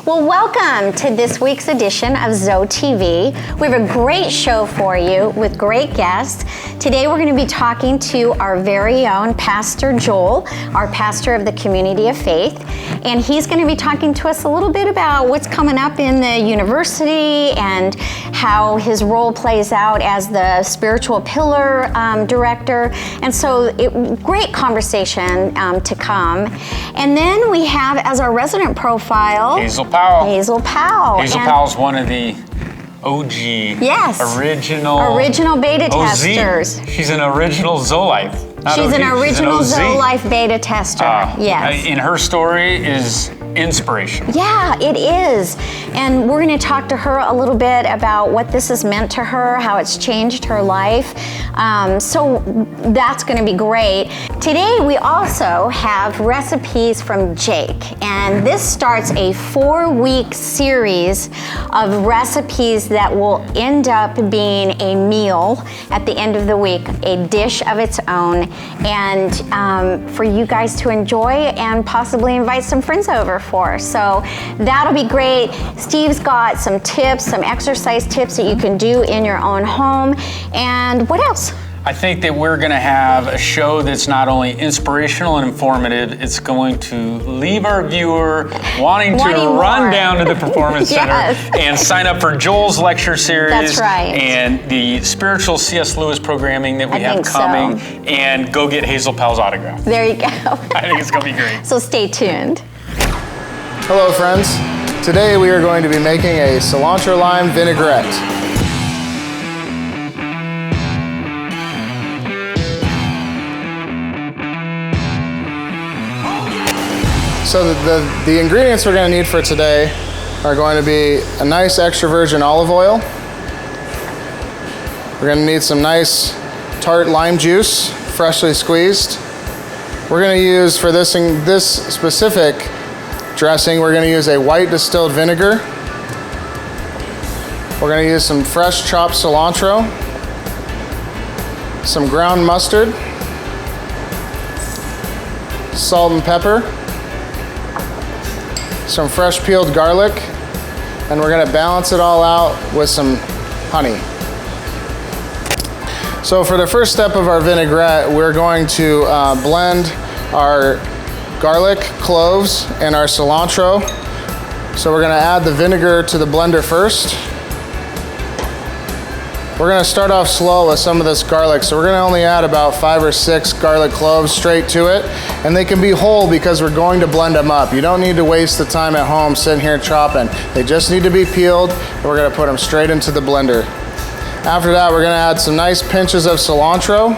Well, welcome to this week's edition of ZoeTV. We have a great show for you with great guests. Today we're going to be talking to our very own Pastor Joel, our pastor of the Community of Faith, and he's going to be talking to us a little bit about what's coming up in the university and how his role plays out as the spiritual pillar director. And so great conversation to come. And then we have as our resident profile, Hazel Powell. Hazel Powell. Hazel Powell's one of the OG, yes, original beta testers. She's an original Zoe-life. She's an original Zoe-life beta tester. Yes. And her story is inspirational. Yeah, it is. And we're going to talk to her a little bit about what this has meant to her, how it's changed her life. So that's going to be great. Today we also have recipes from Jake. And this starts a 4-week series of recipes that will end up being a meal at the end of the week, a dish of its own, and for you guys to enjoy and possibly invite some friends over for. So that'll be great. Steve's got some tips, some exercise tips that you can do in your own home. And what else? I think that we're going to have a show that's not only inspirational and informative, it's going to leave our viewer wanting to run down to the Performance Yes. Center and sign up for Joel's lecture series. That's right. And the spiritual C.S. Lewis programming that we have coming, and go get Hazel Powell's autograph. There you go. I think it's going to be great. So stay tuned. Hello friends. Today we are going to be making a cilantro lime vinaigrette. So the ingredients we're going to need for today are going to be a nice extra virgin olive oil. We're going to need some nice tart lime juice, freshly squeezed. We're going to use, for this specific dressing, we're going to use a white distilled vinegar. We're going to use some fresh chopped cilantro, some ground mustard, salt and pepper, some fresh peeled garlic, and we're going to balance it all out with some honey. So for the first step of our vinaigrette, we're going to blend our garlic, cloves, and our cilantro. So we're going to add the vinegar to the blender first. We're going to start off slow with some of this garlic, so we're going to only add about 5 or 6 garlic cloves straight to it, and they can be whole because we're going to blend them up. You don't need to waste the time at home sitting here chopping. They just need to be peeled, and we're going to put them straight into the blender. After that, we're going to add some nice pinches of cilantro.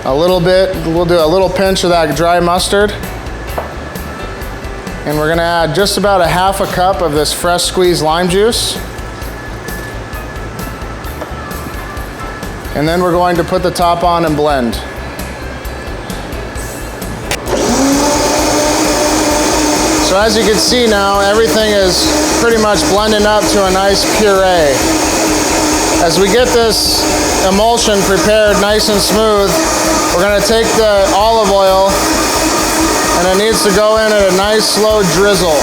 A little bit, we'll do a little pinch of that dry mustard. And we're going to add just about a half a cup of this fresh squeezed lime juice. And then we're going to put the top on and blend. So as you can see now, everything is pretty much blending up to a nice puree. As we get this emulsion prepared nice and smooth, we're going to take the olive oil, and it needs to go in at a nice slow drizzle.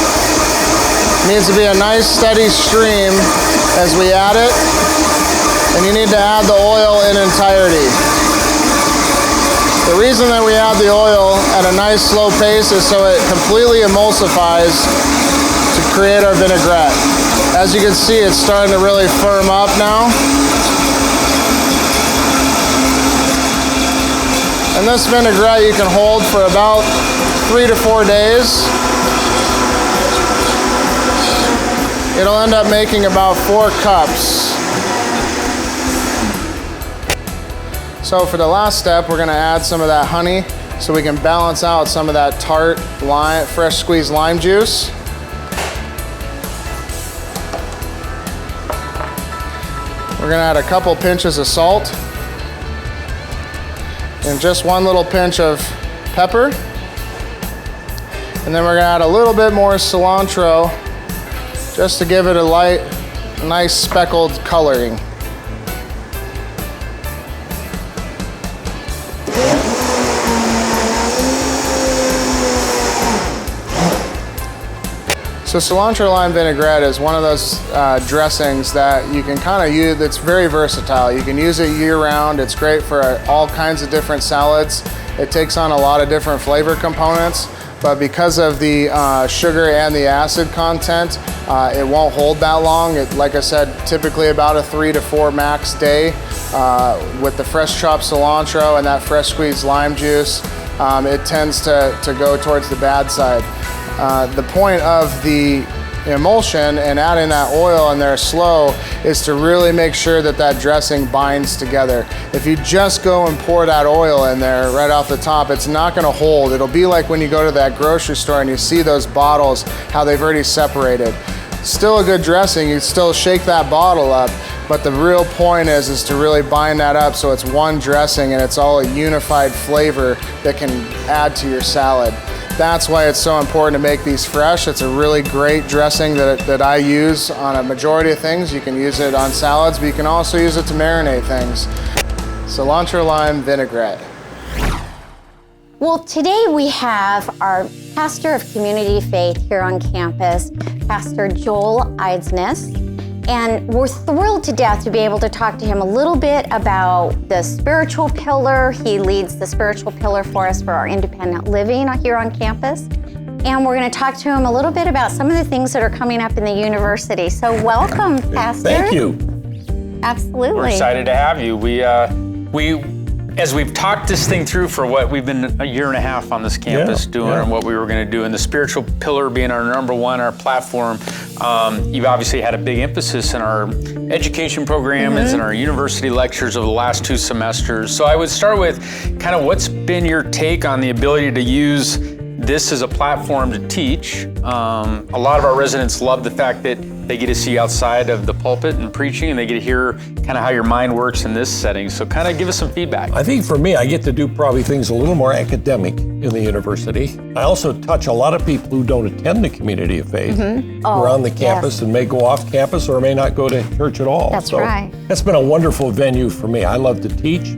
It needs to be a nice steady stream as we add it, and you need to add the oil in entirety. The reason that we add the oil at a nice slow pace is so it completely emulsifies to create our vinaigrette. As you can see, it's starting to really firm up now. And this vinaigrette you can hold for about 3 to 4 days. It'll end up making about 4 cups. So for the last step, we're going to add some of that honey so we can balance out some of that tart lime, fresh squeezed lime juice. We're going to add a couple pinches of salt and just 1 little pinch of pepper. And then we're going to add a little bit more cilantro just to give it a light, nice speckled coloring. So cilantro lime vinaigrette is one of those dressings that you can kind of use, that's very versatile. You can use it year round. It's great for all kinds of different salads. It takes on a lot of different flavor components, but because of the sugar and the acid content, it won't hold that long. Like I said, typically about a 3 to 4 max day. With the fresh chopped cilantro and that fresh squeezed lime juice, it tends to go towards the bad side. The point of the emulsion and adding that oil in there slow is to really make sure that that dressing binds together. If you just go and pour that oil in there right off the top, it's not going to hold. It'll be like when you go to that grocery store and you see those bottles, how they've already separated. Still a good dressing, you still shake that bottle up, but the real point is to really bind that up so it's one dressing and it's all a unified flavor that can add to your salad. That's why it's so important to make these fresh. It's a really great dressing that I use on a majority of things. You can use it on salads, but you can also use it to marinate things. Cilantro lime vinaigrette. Well, today we have our pastor of community faith here on campus, Pastor Joel Eidsness, and we're thrilled to death to be able to talk to him a little bit about the spiritual pillar. He leads the spiritual pillar for us for our independent living here on campus. And we're going to talk to him a little bit about some of the things that are coming up in the university. So welcome, Pastor. Thank you. Absolutely. We're excited to have you. We as we've talked this thing through for what we've been a year and a half on this campus doing and what we were going to do, and the spiritual pillar being our number one, our platform, you've obviously had a big emphasis in our education programs and our university lectures over the last 2 semesters. So I would start with kind of what's been your take on the ability to use this as a platform to teach. A lot of our residents love the fact that they get to see outside of the pulpit and preaching, and they get to hear kind of how your mind works in this setting. So kind of give us some feedback. I think for me, I get to do probably things a little more academic in the university. I also touch a lot of people who don't attend the community of faith, who are on the campus and may go off campus or may not go to church at all. That's right. That's been a wonderful venue for me. I love to teach,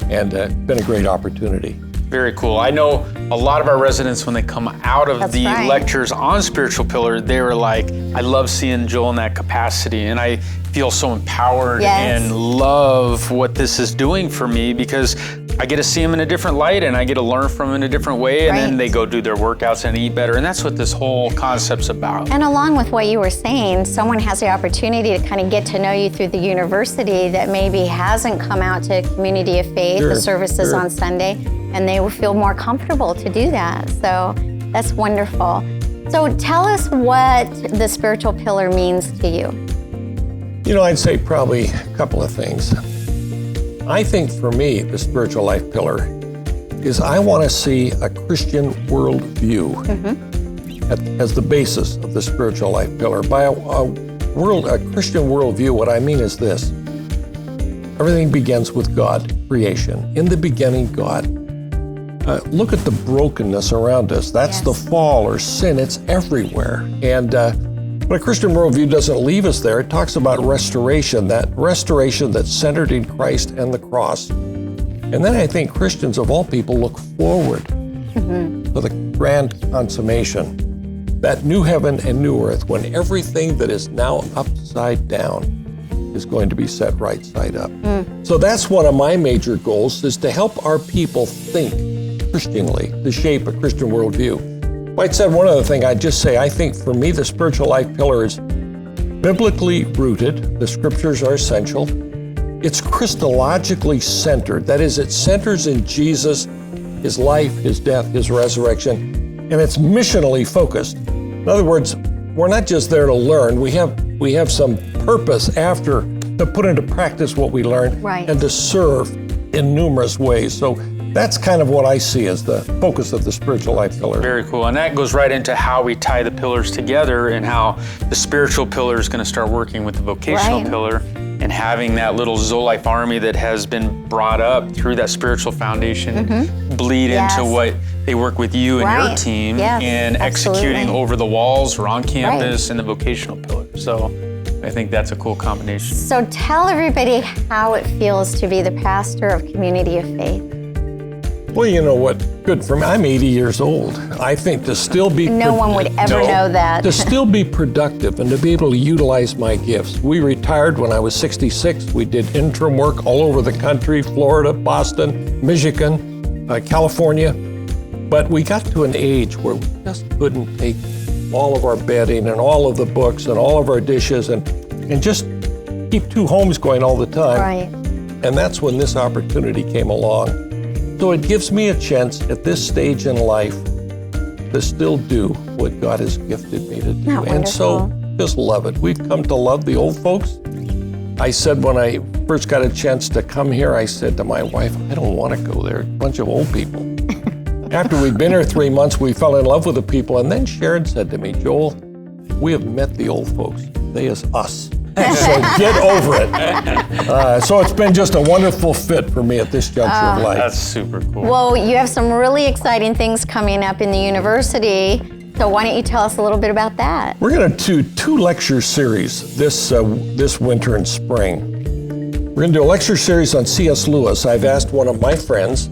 and it's been a great opportunity. Very cool. I know a lot of our residents, when they come out of the lectures on Spiritual Pillar, they were like, I love seeing Joel in that capacity, and I feel so empowered and love what this is doing for me, because I get to see him in a different light and I get to learn from him in a different way, and then they go do their workouts and eat better, and that's what this whole concept's about. And along with what you were saying, someone has the opportunity to kind of get to know you through the university that maybe hasn't come out to community of faith, the services on Sunday, and they will feel more comfortable to do that. So that's wonderful. So tell us what the spiritual pillar means to you. You know, I'd say probably a couple of things. I think for me, the spiritual life pillar is I want to see a Christian worldview as the basis of the spiritual life pillar. By a Christian worldview, what I mean is this. Everything begins with God, creation. In the beginning, God. Look at the brokenness around us. That's the fall or sin. It's everywhere. And but a Christian worldview doesn't leave us there. It talks about restoration that's centered in Christ and the cross. And then I think Christians of all people look forward to the grand consummation, that new heaven and new earth, when everything that is now upside down is going to be set right side up. So that's one of my major goals, is to help our people think Christianly, to shape a Christian worldview. White said one other thing, I'd just say, I think for me, the spiritual life pillar is biblically rooted. The scriptures are essential. It's Christologically centered. That is, it centers in Jesus, his life, his death, his resurrection, and it's missionally focused. In other words, we're not just there to learn. We have some purpose after to put into practice what we learned and to serve in numerous ways. So that's kind of what I see as the focus of the spiritual life pillar. Very cool. And that goes right into how we tie the pillars together, and how the spiritual pillar is going to start working with the vocational pillar, and having that little ZoeLife army that has been brought up through that spiritual foundation bleed into what they work with you and your team and executing over the walls or on campus in the vocational pillar. So I think that's a cool combination. So tell everybody how it feels to be the pastor of Community of Faith. Well, you know what? Good for me. I'm 80 years old. I think to still be No one would ever know that. to still be productive and to be able to utilize my gifts. We retired when I was 66. We did interim work all over the country, Florida, Boston, Michigan, California. But we got to an age where we just couldn't take all of our bedding and all of the books and all of our dishes and just keep 2 homes going all the time. Right. And that's when this opportunity came along. So it gives me a chance at this stage in life to still do what God has gifted me to do. And so just love it. We've come to love the old folks. I said when I first got a chance to come here, I said to my wife, I don't want to go there. A bunch of old people. After we'd been here 3 months, we fell in love with the people. And then Sharon said to me, Joel, we have met the old folks. They is us. So get over it. So it's been just a wonderful fit for me at this juncture of life. That's super cool. Well, you have some really exciting things coming up in the university. So why don't you tell us a little bit about that? We're going to do 2 lecture series this winter and spring. We're going to do a lecture series on C.S. Lewis. I've asked one of my friends,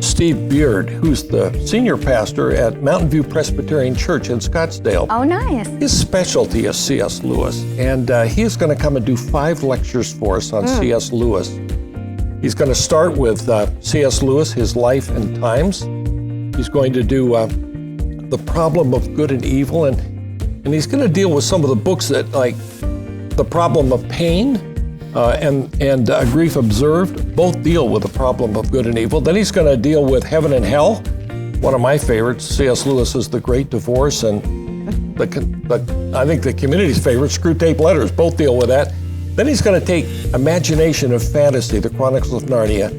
Steve Beard, who's the senior pastor at Mountain View Presbyterian Church in Scottsdale. Oh, nice. His specialty is C.S. Lewis, and he's going to come and do 5 lectures for us on C.S. Lewis. He's going to start with C.S. Lewis, his life and times. He's going to do the problem of good and evil, and he's going to deal with some of the books that, like the problem of pain and grief observed, both deal with the problem of good and evil. Then he's going to deal with heaven and hell. One of my favorites, C.S. Lewis, is The Great Divorce, and I think the community's favorite, Screwtape Letters, both deal with that. Then he's going to take imagination of fantasy, The Chronicles of Narnia,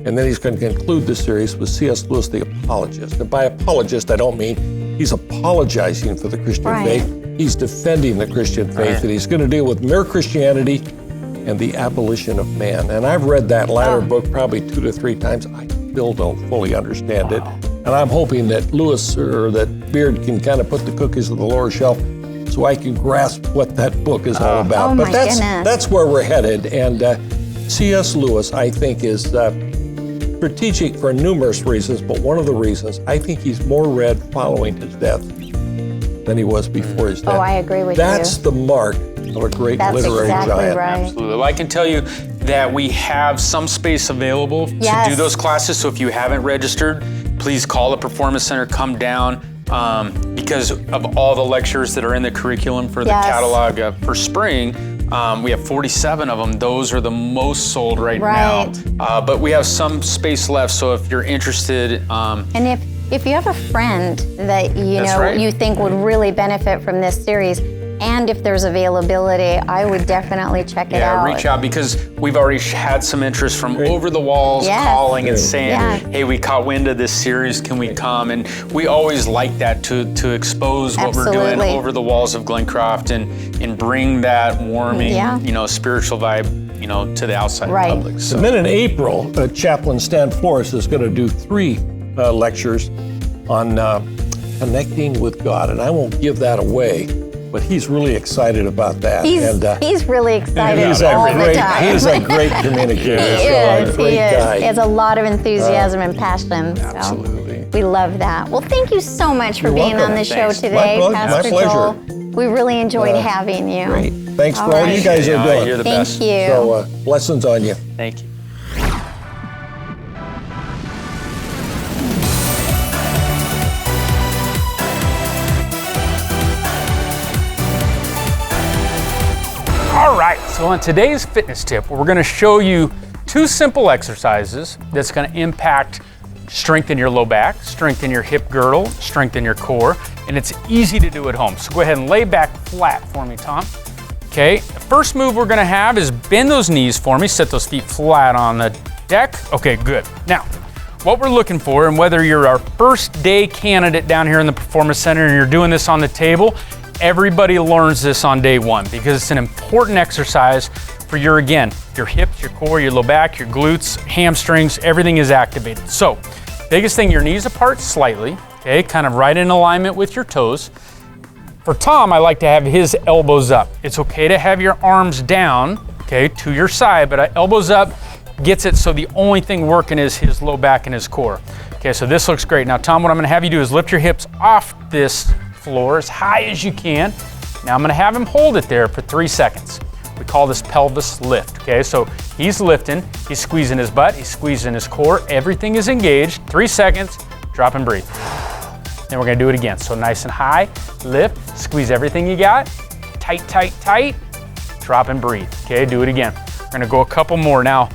and then he's going to conclude the series with C.S. Lewis, the apologist. And by apologist, I don't mean he's apologizing for the Christian faith. He's defending the Christian faith, and he's going to deal with mere Christianity and the abolition of man. And I've read that latter book probably 2 to 3 times. I still don't fully understand it. And I'm hoping that Lewis or that Beard can kind of put the cookies on the lower shelf so I can grasp what that book is all about. But that's where we're headed. And C.S. Lewis, I think, is strategic for numerous reasons, but one of the reasons, I think he's more read following his death than he was before his death. Oh, I agree with you. That's the mark of a great literary giant. Right. Absolutely. Well, I can tell you that we have some space available to do those classes. So if you haven't registered, please call the Performance Center, come down, because of all the lectures that are in the curriculum for the catalog for spring. We have 47 of them. Those are the most sold right now. But we have some space left. So if you're interested, and if you have a friend that you think would really benefit from this series, and if there's availability, I would definitely check it out. Yeah, reach out, because we've already had some interest from over the walls calling and saying, hey, we caught wind of this series, can we come? And we always like that to expose what we're doing over the walls of Glencroft and bring that warming, spiritual vibe, to the outside public. So. And then in April, Chaplain Stan Flores is going to do 3 lectures on connecting with God, and I won't give that away. But he's really excited about that. He's really excited all the time. He's a great communicator. He has a lot of enthusiasm and passion. Absolutely. So we love that. Well, thank you so much for being on the show today, My Pastor pleasure. Joel. We really enjoyed having you. Great. Thanks for all you guys are doing. You're the Thank best. you. So blessings on you. Thank you. All right, so on today's fitness tip, we're going to show you 2 simple exercises that's going to impact strengthen your low back, strengthen your hip girdle, strengthen your core, and it's easy to do at home. So go ahead and lay back flat for me, Tom. Okay, the first move we're going to have is bend those knees for me, set those feet flat on the deck. Okay, good. Now, what we're looking for, and whether you're our first day candidate down here in the Performance Center and you're doing this on the table, everybody learns this on day 1 because it's an important exercise for your hips, your core, your low back, your glutes, hamstrings, everything is activated. So, biggest thing, your knees apart slightly, okay, kind of right in alignment with your toes. For Tom, I like to have his elbows up. It's okay to have your arms down, okay, to your side, but elbows up, gets it so the only thing working is his low back and his core. Okay, so this looks great. Now, Tom, what I'm gonna have you do is lift your hips off this floor as high as you can. Now I'm gonna have him hold it there for 3 seconds. We call this pelvis lift, okay? So he's lifting, he's squeezing his butt, he's squeezing his core, everything is engaged. 3 seconds, drop and breathe. Then we're gonna do it again. So nice and high, lift, squeeze everything you got, tight, tight, tight, drop and breathe, okay? Do it again. We're gonna go a couple more. Now,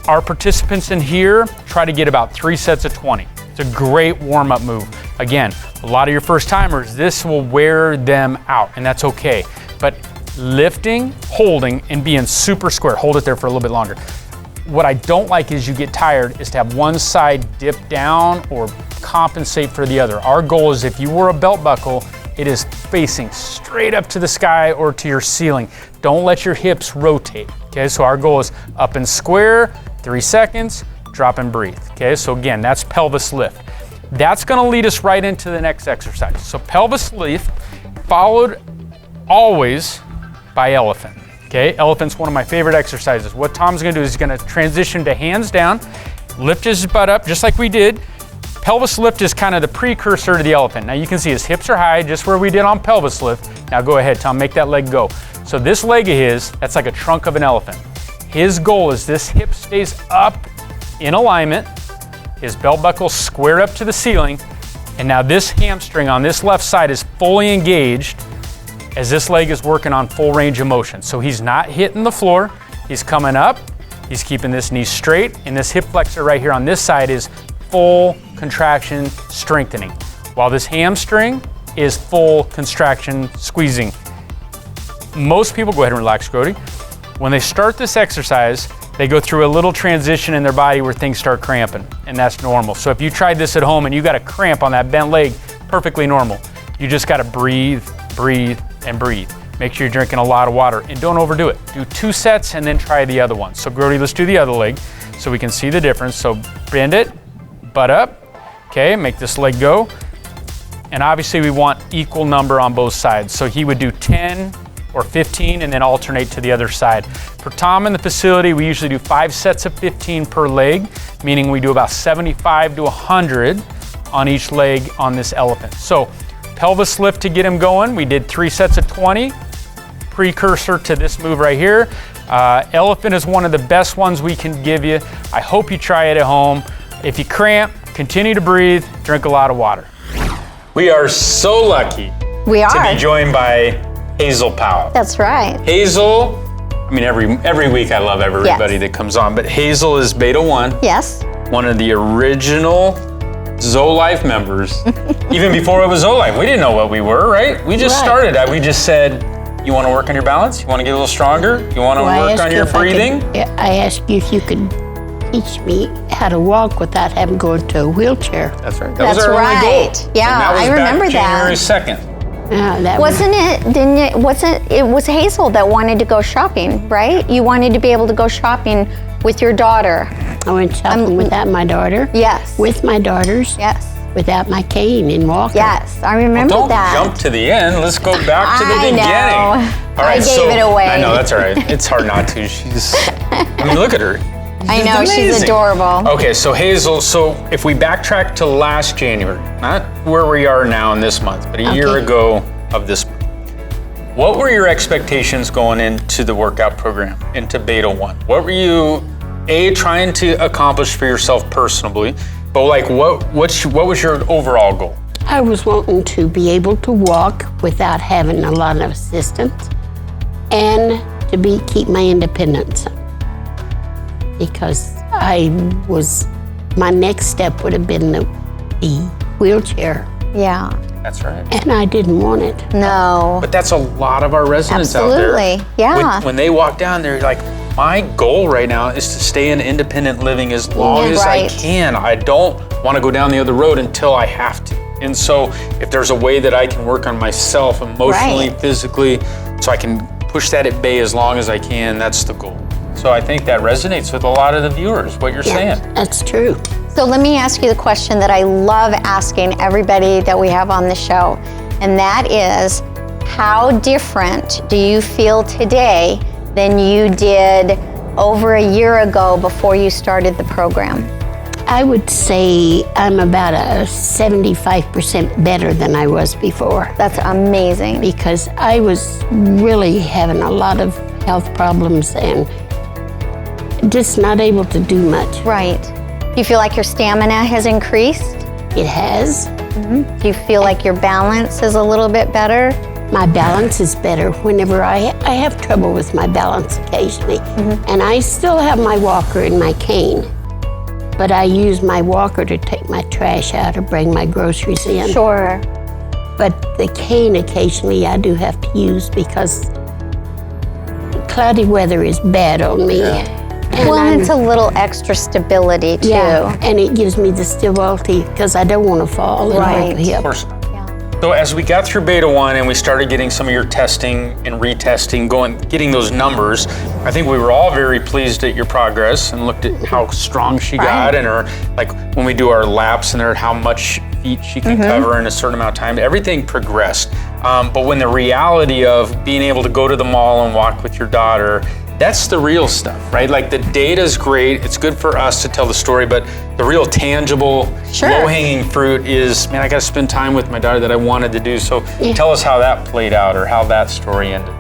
our participants in here try to get about 3 sets of 20. It's a great warm-up move. Again, a lot of your first timers, this will wear them out, and that's okay. But lifting, holding, and being super square, hold it there for a little bit longer. What I don't like is you get tired is to have one side dip down or compensate for the other. Our goal is if you wore a belt buckle, it is facing straight up to the sky or to your ceiling. Don't let your hips rotate, okay? So our goal is up and square, 3 seconds, drop and breathe, okay? So again, that's pelvis lift. That's gonna lead us right into the next exercise. So pelvis lift followed always by elephant, okay? Elephant's one of my favorite exercises. What Tom's gonna do is he's gonna transition to hands down, lift his butt up just like we did. Pelvis lift is kind of the precursor to the elephant. Now you can see his hips are high, just where we did on pelvis lift. Now go ahead, Tom, make that leg go. So this leg of his, that's like a trunk of an elephant. His goal is this hip stays up in alignment, his belt buckle squared up to the ceiling, and now this hamstring on this left side is fully engaged as this leg is working on full range of motion. So he's not hitting the floor, he's coming up, he's keeping this knee straight, and this hip flexor right here on this side is full contraction strengthening, while this hamstring is full contraction squeezing. Most people, go ahead and relax, Grody. When they start this exercise, they go through a little transition in their body where things start cramping, and that's normal. So if you tried this at home and you got a cramp on that bent leg, perfectly normal. You just gotta breathe, breathe, and breathe. Make sure you're drinking a lot of water and don't overdo it. Do 2 sets and then try the other one. So Grody, let's do the other leg so we can see the difference. So bend it, butt up, okay, make this leg go. And obviously we want equal number on both sides. So he would do 10 or 15 and then alternate to the other side. For Tom in the facility, we usually do 5 sets of 15 per leg, meaning we do about 75 to 100 on each leg on this elephant. So pelvis lift to get him going, we did 3 sets of 20, precursor to this move right here. Elephant is one of the best ones we can give you. I hope you try it at home. If you cramp, continue to breathe, drink a lot of water. We are so lucky to be joined by Hazel Powell. That's right. Hazel, I mean, every week I love everybody that comes on, but Hazel is Beta 1. Yes. One of the original ZoeLife members. Even before it was ZoeLife, we didn't know what we were, right? We just started. We just said, you want to work on your balance? You want to get a little stronger? You want to work on your breathing? I asked you if you could teach me how to walk without having to go into a wheelchair. That's right. That was our only goal. Yeah, and that was I remember January that. 2nd. It was Hazel that wanted to go shopping, right? You wanted to be able to go shopping with your daughter. I went shopping without my daughter. Yes. With my daughters. Yes. Without my cane and walking. Yes, I remember Don't that. jump to the end. Let's go back to the beginning. All right, I gave it away. I know, that's all right. It's hard not to. I mean, look at her. I know, she's adorable. Okay, so Hazel, if we backtrack to last January, not where we are now in this month, but a year ago of this month, what were your expectations going into the workout program, into Beta 1? What were you, trying to accomplish for yourself personally, but like what was your overall goal? I was wanting to be able to walk without having a lot of assistance and to keep my independence. Because my next step would have been the wheelchair. Yeah. That's right. And I didn't want it. No. But that's a lot of our residents out there. Absolutely, yeah. When they walk down, they're like, my goal right now is to stay in independent living as long as I can. I don't want to go down the other road until I have to. And so if there's a way that I can work on myself emotionally, physically, so I can push that at bay as long as I can, that's the goal. So I think that resonates with a lot of the viewers, what you're saying. That's true. So let me ask you the question that I love asking everybody that we have on the show, and that is, how different do you feel today than you did over a year ago before you started the program? I would say I'm about a 75% better than I was before. That's amazing. Because I was really having a lot of health problems and just not able to do much. Right. Do you feel like your stamina has increased? It has. Do you feel like your balance is a little bit better? My balance is better whenever I have trouble with my balance occasionally. And I still have my walker and my cane. But I use my walker to take my trash out or bring my groceries in. Sure. But the cane occasionally I do have to use because cloudy weather is bad on me. And Well, it's a little extra stability too. yeah, and it gives me the stability because I don't want to fall and Right. hurt the hip. Of course. So as we got through beta 1 and we started getting some of your testing and retesting going, getting those numbers, I think we were all very pleased at your progress and looked at how strong she got and her, like when we do our laps and there, how much feet she can cover in a certain amount of time. Everything progressed. But when the reality of being able to go to the mall and walk with your daughter, that's the real stuff, right? Like the data's great, it's good for us to tell the story, but the real tangible, low-hanging fruit is, man, I gotta spend time with my daughter that I wanted to do. So tell us how that played out or how that story ended.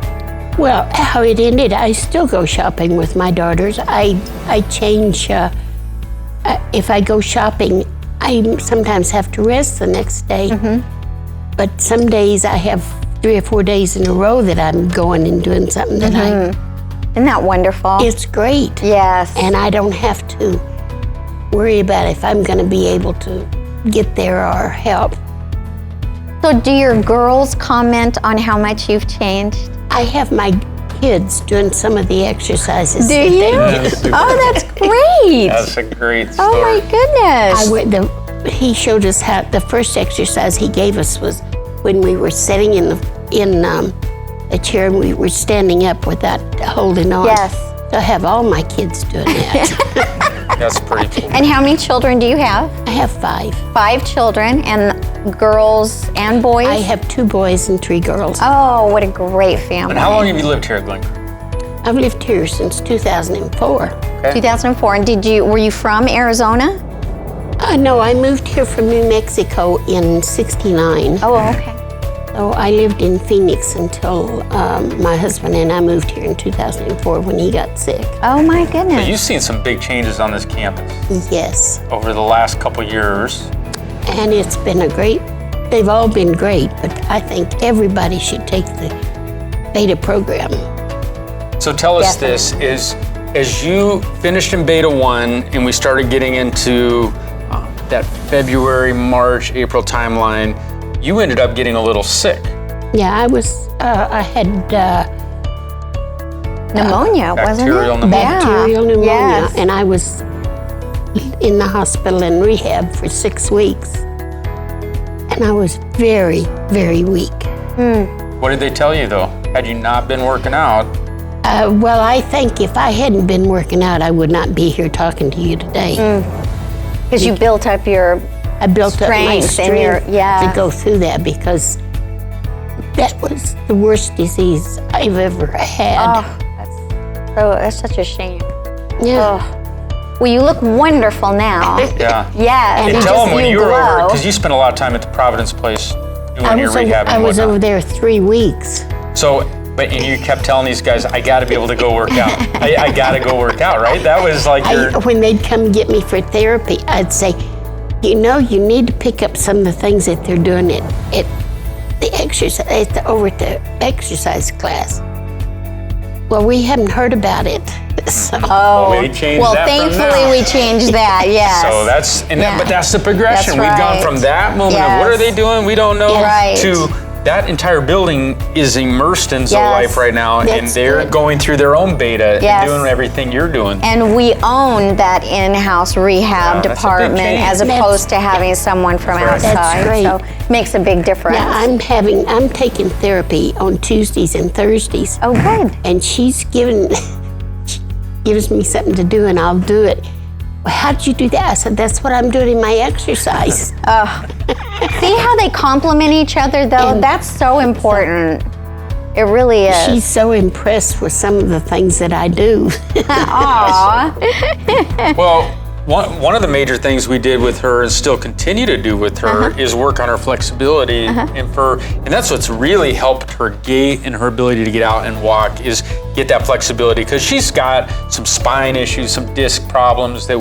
Well, how it ended, I still go shopping with my daughters. I change, if I go shopping, I sometimes have to rest the next day. But some days I have 3 or 4 days in a row that I'm going and doing something that Isn't that wonderful? it's great. Yes. And I don't have to worry about if I'm going to be able to get there or help. So do your girls comment on how much you've changed? I have my kids doing some of the exercises. Do that you? they do. Oh, that's great. That's a great story. Oh my goodness. He showed us how the first exercise he gave us was when we were sitting in a chair and we were standing up without holding on. Yes. So I have all my kids doing that. That's pretty cool. And how many children do you have? I have 5. 5 children, and girls and boys? I have 2 boys and 3 girls. Oh, what a great family. And how long have you lived here at Glen Creek? I've lived here since 2004. 2004. And were you from Arizona? No, I moved here from New Mexico in '69. Oh, okay. So I lived in Phoenix until my husband and I moved here in 2004 when he got sick. Oh my goodness. You've seen some big changes on this campus Yes, over the last couple years. and it's been they've all been great, but I think everybody should take the beta program. So tell us Definitely. this, as you finished in beta 1 and we started getting into that February, March, April timeline, you ended up getting a little sick. Yeah, I had Pneumonia, wasn't it? Bacterial pneumonia. bacterial pneumonia, Yes. and I was in the hospital in rehab for 6 weeks. And I was very, very weak. What did they tell you though? Had you not been working out? Well, I think if I hadn't been working out, I would not be here talking to you today. Because you built up your I built up my Strength and your- strength yeah. to go through that because that was the worst disease I've ever had. that's such a shame. Yeah. Well, you look wonderful now. Yeah. Yes. And you tell just- them when you you were over, glow. because you spent a lot of time at the Providence place doing your rehab I and was whatnot. over there 3 weeks. So, and you kept telling these guys, I got to be able to go work out. I got to go work out, right? That was like your. When they'd come get me for therapy, I'd say, you know, you need to pick up some of the things that they're doing at the exercise, over at the exercise class. Well, we hadn't heard about it. So. Well, we changed Well, that from thankfully now. we changed that. Yes. So that's but that's the progression. That's We've gone right. from that moment of what are Yes. they doing? We don't know. Right. To that entire building is immersed in Zoe Yes. life right now, and That's they're good. going through their own beta Yes. and doing everything you're doing. And we own that in-house rehab Yeah, that's a big department change. as opposed to having someone from That's outside. That's great. So makes a big difference. Yeah, I'm taking therapy on Tuesdays and Thursdays. Oh, good. And she gives me something to do and I'll do it. Well, how'd you do that? I said, that's what I'm doing in my exercise. See how they complement each other, though? And- That's so important. It really is. She's so impressed with some of the things that I do. Aww. Well, one of the major things we did with her and still continue to do with her is work on her flexibility, and that's what's really helped her gait and her ability to get out and walk, is get that flexibility, because she's got some spine issues, some disc problems that,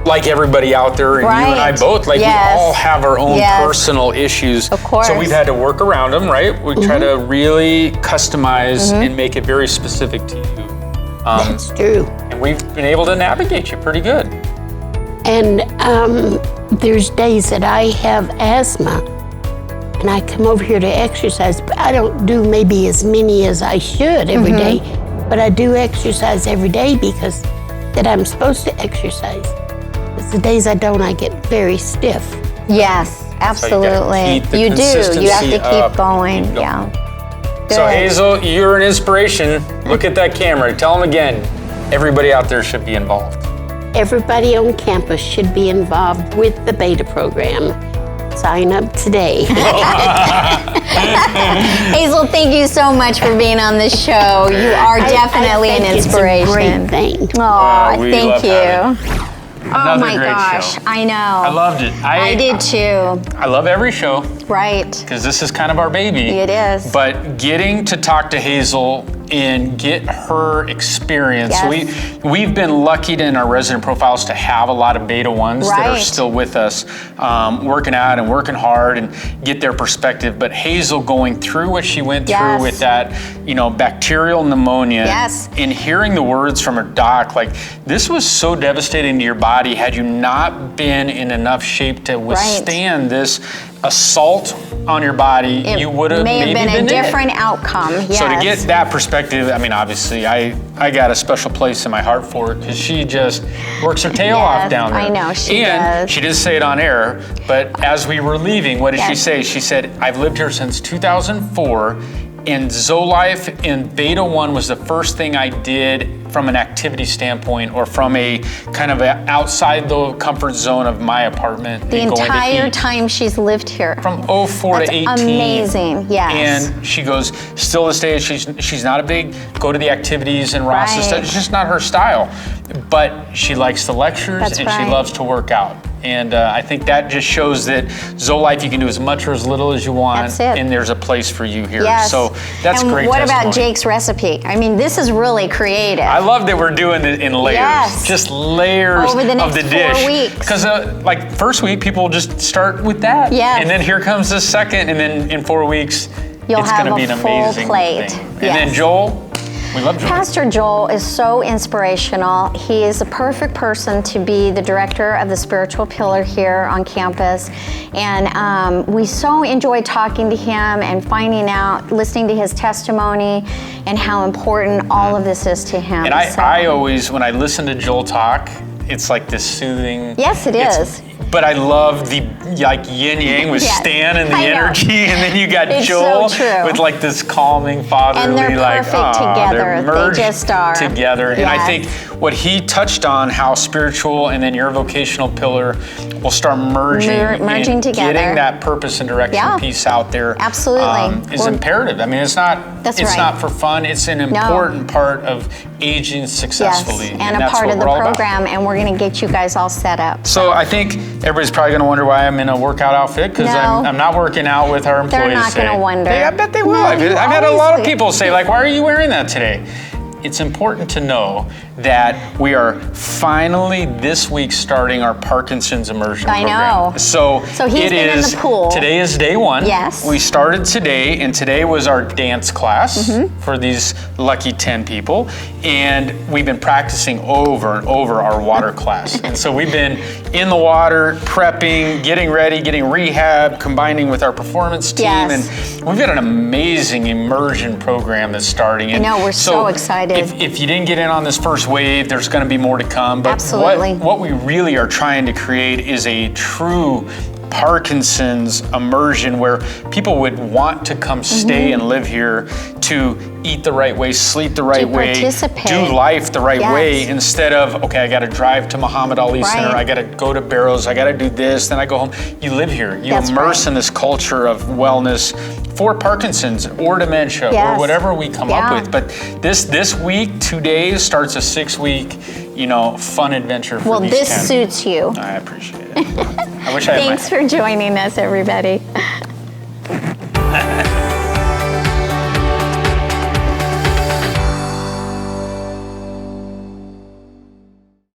like everybody out there, and you and I both, like we all have our own personal issues. Of course. So we've had to work around them, right? We try to really customize and make it very specific to you. That's true. And we've been able to navigate you pretty good. And there's days that I have asthma, and I come over here to exercise, but I don't do maybe as many as I should every day, but I do exercise every day because that I'm supposed to exercise. It's the days I don't, I get very stiff. Yes, absolutely. So you do. You have to up, keep going. keep going. Yeah. So Good. Hazel, you're an inspiration. Look at that camera. Tell them again, everybody out there should be involved. Everybody on campus should be involved with the beta program. Sign up today. Hazel, thank you so much for being on the show. You are definitely I think an inspiration. It's a great thing. Aw, we thank love you. Oh Another my great gosh, show. I know. I loved it. I did too. I love every show Right. because this is kind of our baby. It is. But getting to talk to Hazel and get her experience. Yes. We've been lucky in our resident profiles to have a lot of beta ones that are Right. still with us, working out and working hard and get their perspective. But Hazel going through what she went Yes. through with that, bacterial pneumonia. Yes. And hearing the words from her doc, like, this was so devastating to your body had you not been in enough shape to withstand this assault on your body. It You would have may have maybe been a in it. different outcome. Yes. So to get that perspective, I mean, obviously, I got a special place in my heart for it because she just works her tail off Yes, down there. I know, she And does. she did say it on air, but as we were leaving, what did she Yes. say? She said, I've lived here since 2004, and ZoeLife in Beta 1 was the first thing I did from an activity standpoint or from a kind of outside the comfort zone of my apartment. the and going to entire eat. time she's lived here. From 04 That's to 18. amazing, yes. And she goes, still this day, she's not a big go to the activities and Ross and Right. stuff. It's just not her style. But she likes the lectures That's and right. she loves to work out. And I think that just shows that ZoeLife, you can do as much or as little as you want. That's it. And there's a place for you here. Yes. So that's and great what testimony. about Jake's recipe? I mean, this is really creative. I love that we're doing it in layers, Yes. just layers Over the of next the 4 dish. weeks. Because like first week, people just start with that, Yes. and then here comes the second, and then in 4 weeks, You'll it's have going to be a an full amazing plate. thing. And Yes. then Joel, we love Joel. Pastor Joel is so inspirational. He is the perfect person to be the director of the spiritual pillar here on campus. And we so enjoyed talking to him and finding out, listening to his testimony and how important all of this is to him. And So- I always, when I listen to Joel talk, it's like this soothing. Yes, it is. But I love the yin yang with Yes, Stan and the I know. energy, and then you got It's Joel so true. with like this calming fatherly, And they're like perfect together. they're They merged just are. together. And I Yes. think what he touched on, how spiritual and then your vocational pillar will start merging, Merging and together. getting that purpose and direction Yeah. piece out there. Absolutely. Is We're- imperative. I mean, it's not. That's it's right. not for fun. It's an important part of aging successfully, Yes, and a that's part what of the we're all about. program, and we're going to get you guys all set up. So I think everybody's probably going to wonder why I'm in a workout outfit because No. I'm not working out with our employees. They're not gonna today. wonder. I bet they will. No, I've you had a always lot of will. people say, like, why are you wearing that today? It's important to know that we are finally this week starting our Parkinson's immersion I program. know. So he's it been in is the pool. Today is day one. Yes. We started today, and today was our dance class for these lucky 10 people, and we've been practicing over and over our water class. And so we've been in the water, prepping, getting ready, getting rehab, combining with our performance team, Yes. and we've got an amazing immersion program that's starting. I know, we're so excited. If you didn't get in on this first wave, there's going to be more to come. But Absolutely. what we really are trying to create is a true Parkinson's immersion where people would want to come stay and live here to eat the right way, sleep the right way, participate. do life the right Yes. way, instead of, okay, I got to drive to Muhammad Ali Center, I got to go to Barrows, I got to do this, then I go home. You live here. You That's immerse right. in this culture of wellness for Parkinson's or dementia Yes. or whatever we come Yeah. up with. But this week, 2 days, starts a 6-week, fun adventure for Well, these this 10. suits you. I appreciate it. I wish I had Thanks for joining us, everybody.